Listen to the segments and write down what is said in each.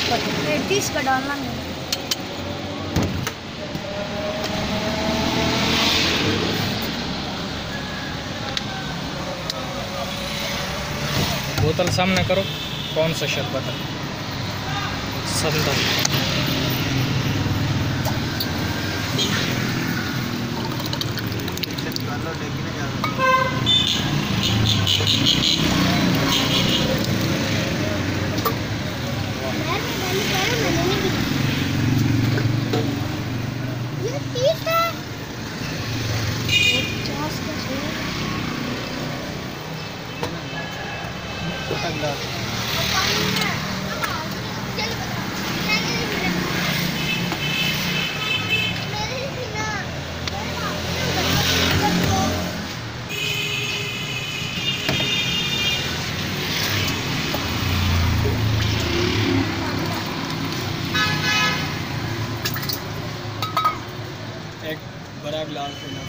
30 का डालना नहीं। बोतल सामने करो। कौन सा शरबत है? संदल। एक बड़ा गिलास देना।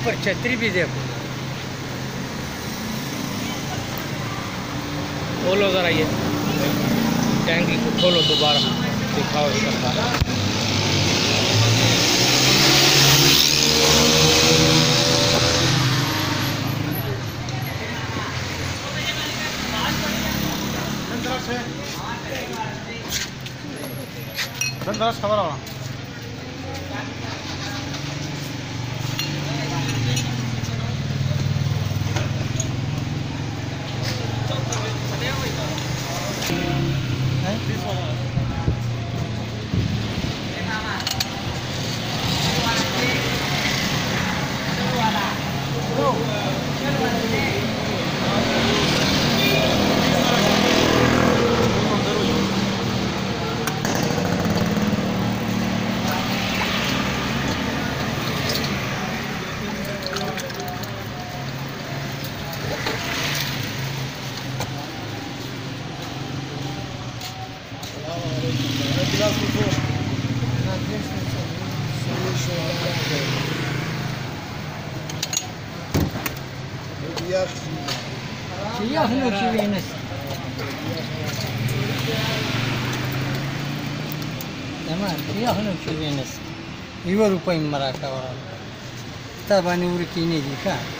ऊपर छतरी भी देखो। खोलो ज़रा ये टैंकी को, खोलो दोबारा, दिखाओ इसका। खबर हो Ibu rupa yang mereka orang. Kita bani urut ini juga.